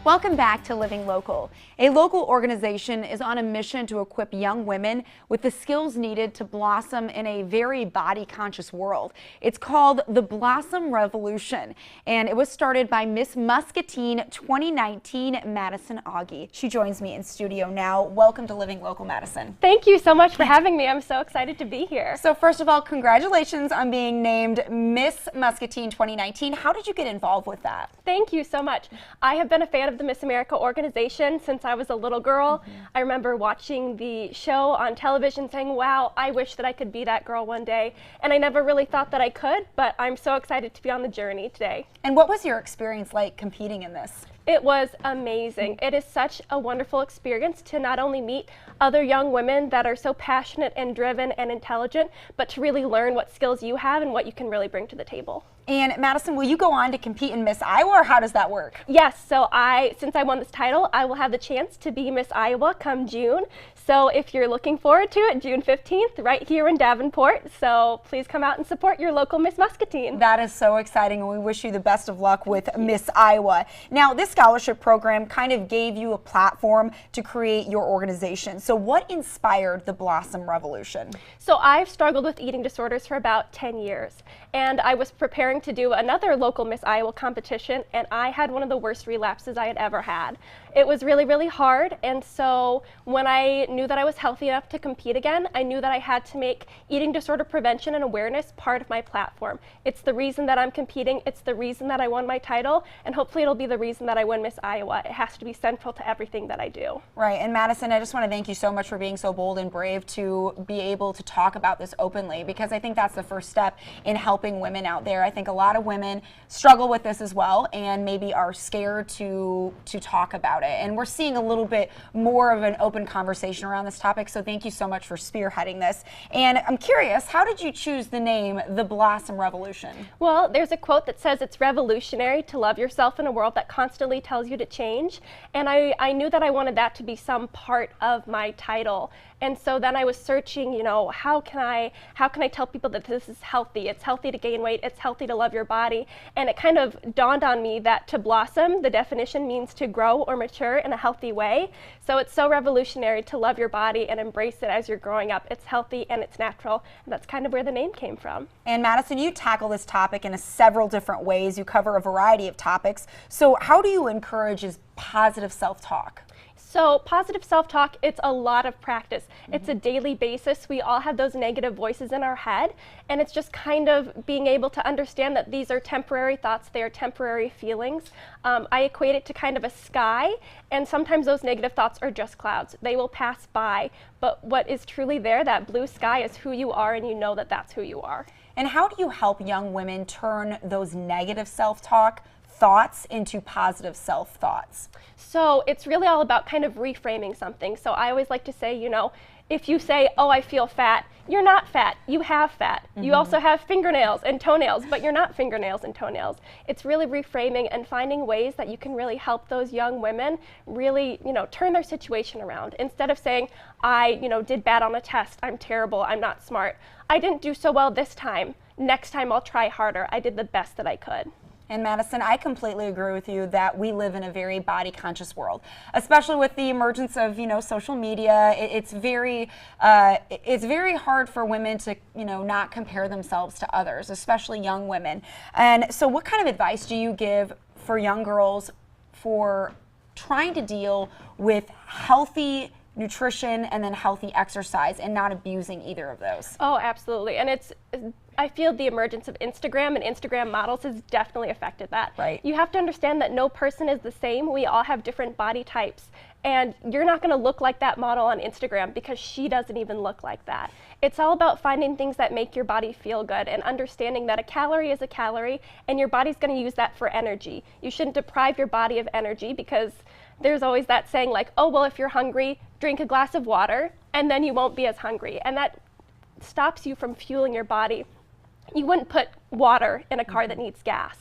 Welcome back to Living Local. A local organization is on a mission to equip young women with the skills needed to blossom in a very body-conscious world. It's called the Blossom Revolution, and it was started by Miss Muscatine 2019, Madison Auge. She joins me in studio now. Welcome to Living Local, Madison. Thank you so much for having me. I'm so excited to be here. So first of all, congratulations on being named Miss Muscatine 2019. How did you get involved with that? Thank you so much. I have been a fan of the Miss America organization since I was a little girl. I remember watching the show on television saying, wow, I wish that I could be that girl one day. And I never really thought that I could, but I'm so excited to be on the journey today. And what was your experience like competing in this? It was amazing. It is such a wonderful experience to not only meet other young women that are so passionate and driven and intelligent, but to really learn what skills you have and what you can really bring to the table. And Madison, will you go on to compete in Miss Iowa, or how does that work? Yes, so since I won this title, I will have the chance to be Miss Iowa come June. So if you're looking forward to it, June 15th, right here in Davenport. So please come out and support your local Miss Muscatine. That is so exciting, and we wish you the best of luck with Miss Iowa. Now, this scholarship program kind of gave you a platform to create your organization. So what inspired the Blossom Revolution? So I've struggled with eating disorders for about 10 years, and I was preparing to do another local Miss Iowa competition, and I had one of the worst relapses I had ever had. It was really, really hard, and so when I knew that I was healthy enough to compete again, I knew that I had to make eating disorder prevention and awareness part of my platform. It's the reason that I'm competing, it's the reason that I won my title, and hopefully it'll be the reason that I win Miss Iowa. It has to be central to everything that I do. Right, and Madison, I just want to thank you so much for being so bold and brave to be able to talk about this openly, because I think that's the first step in helping women out there. I think a lot of women struggle with this as well and maybe are scared to talk about it. And we're seeing a little bit more of an open conversation around this topic, so thank you so much for spearheading this. And I'm curious, how did you choose the name The Blossom Revolution? Well, there's a quote that says it's revolutionary to love yourself in a world that constantly tells you to change. And I knew that I wanted that to be some part of my title. And so then I was searching, you know, how can I tell people that this is healthy? It's healthy to gain weight, it's healthy to love your body. And it kind of dawned on me that to blossom, the definition means to grow or mature in a healthy way. So it's so revolutionary to love your body and embrace it as you're growing up. It's healthy and it's natural. And that's kind of where the name came from. And Madison, you tackle this topic in several different ways. You cover a variety of topics. So how do you encourage positive self-talk? So positive self-talk, it's a lot of practice. It's a daily basis. We all have those negative voices in our head, and it's just kind of being able to understand that these are temporary thoughts, they are temporary feelings. I equate it to kind of a sky, and sometimes those negative thoughts are just clouds. They will pass by, but what is truly there, that blue sky, is who you are, and you know that that's who you are. And how do you help young women turn those negative self-talk thoughts into positive self-thoughts? So it's really all about kind of reframing something. So I always like to say, you know, if you say, oh, I feel fat, you're not fat, you have fat. You also have fingernails and toenails, but you're not fingernails and toenails. It's really reframing and finding ways that you can really help those young women really, you know, turn their situation around. Instead of saying, I, you know, did bad on a test, I'm terrible, I'm not smart. I didn't do so well this time. Next time I'll try harder. I did the best that I could. And Madison, I completely agree with you that we live in a very body-conscious world, especially with the emergence of, you know, social media. It's very hard for women to, you know, not compare themselves to others, especially young women. And so, what kind of advice do you give for young girls for trying to deal with healthy nutrition and then healthy exercise and not abusing either of those? Oh, absolutely. And I feel the emergence of Instagram and Instagram models has definitely affected that. Right. You have to understand that no person is the same. We all have different body types. And you're not going to look like that model on Instagram because she doesn't even look like that. It's all about finding things that make your body feel good and understanding that a calorie is a calorie and your body's going to use that for energy. You shouldn't deprive your body of energy, because there's always that saying like, oh, well, if you're hungry, drink a glass of water and then you won't be as hungry. And that stops you from fueling your body. You wouldn't put water in a car that needs gas.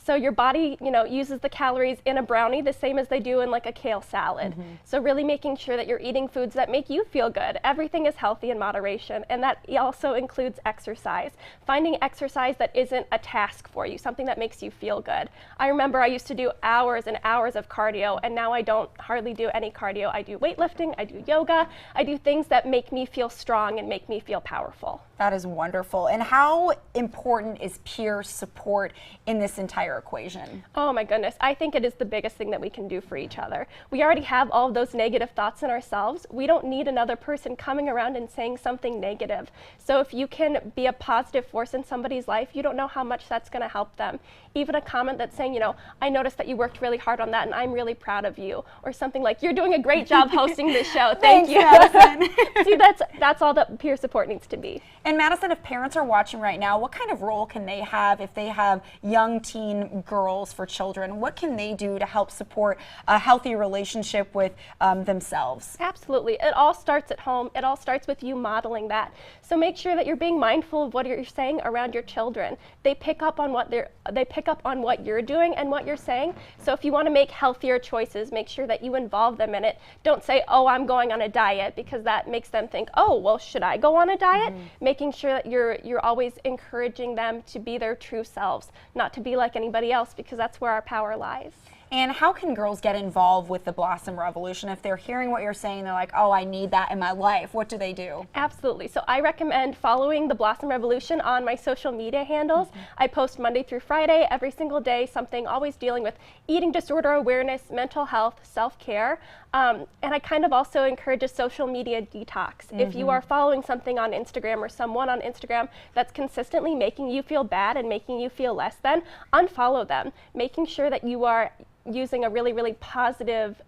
So your body, uses the calories in a brownie the same as they do in like a kale salad. So really making sure that you're eating foods that make you feel good. Everything is healthy in moderation, and that also includes exercise. Finding exercise that isn't a task for you, something that makes you feel good. I remember I used to do hours and hours of cardio, and now I don't hardly do any cardio. I do weightlifting, I do yoga, I do things that make me feel strong and make me feel powerful. That is wonderful. And how important is peer support in this entire equation? Oh my goodness, I think it is the biggest thing that we can do for each other. We already have all of those negative thoughts in ourselves. We don't need another person coming around and saying something negative. So if you can be a positive force in somebody's life, you don't know how much that's going to help them. Even a comment that's saying, I noticed that you worked really hard on that and I'm really proud of you. Or something like, you're doing a great job hosting this show. Thank you. Madison. See, that's all that peer support needs to be. And Madison, if parents are watching right now, what kind of role can they have if they have young teen girls for children? What can they do to help support a healthy relationship with themselves? Absolutely. It all starts at home. It all starts with you modeling that. So make sure that you're being mindful of what you're saying around your children. They pick up on what you're doing and what you're saying. So if you want to make healthier choices, make sure that you involve them in it. Don't say, "Oh, I'm going on a diet," because that makes them think, "Oh, well, should I go on a diet?" Making sure that you're always encouraging them to be their true selves, not to be like anybody else, because that's where our power lies. And how can girls get involved with the Blossom Revolution? If they're hearing what you're saying, they're like, oh, I need that in my life. What do they do? Absolutely. So I recommend following the Blossom Revolution on my social media handles. I post Monday through Friday, every single day, something always dealing with eating disorder awareness, mental health, self-care. And I kind of also encourage a social media detox. If you are following something on Instagram or someone on Instagram that's consistently making you feel bad and making you feel less than, unfollow them. Making sure that you are using a really, really positive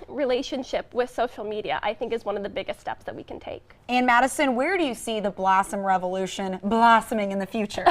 relationship with social media, I think, is one of the biggest steps that we can take. And Madison, where do you see the Blossom Revolution blossoming in the future?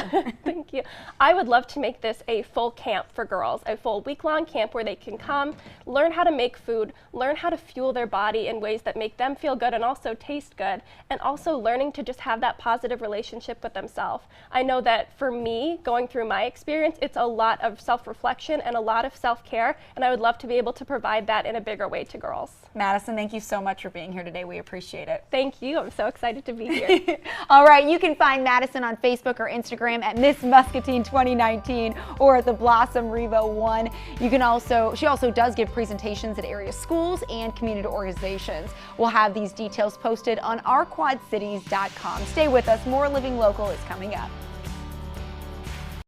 Thank you. I would love to make this a full camp for girls, a full week-long camp where they can come, learn how to make food, learn how to fuel their body in ways that make them feel good and also taste good, and also learning to just have that positive relationship with themselves. I know that for me, going through my experience, it's a lot of self-reflection and a lot of self-care, and I would love to be able to provide that in a bigger way to girls. Madison, thank you so much for being here today. We appreciate it. Thank you. I'm so excited to be here. All right, you can find Madison on Facebook or Instagram at Miss Muscatine 2019 or at the Blossom Revo 1. She also does give presentations at area schools and community organizations. We'll have these details posted on ourquadcities.com. Stay with us. More Living Local is coming up.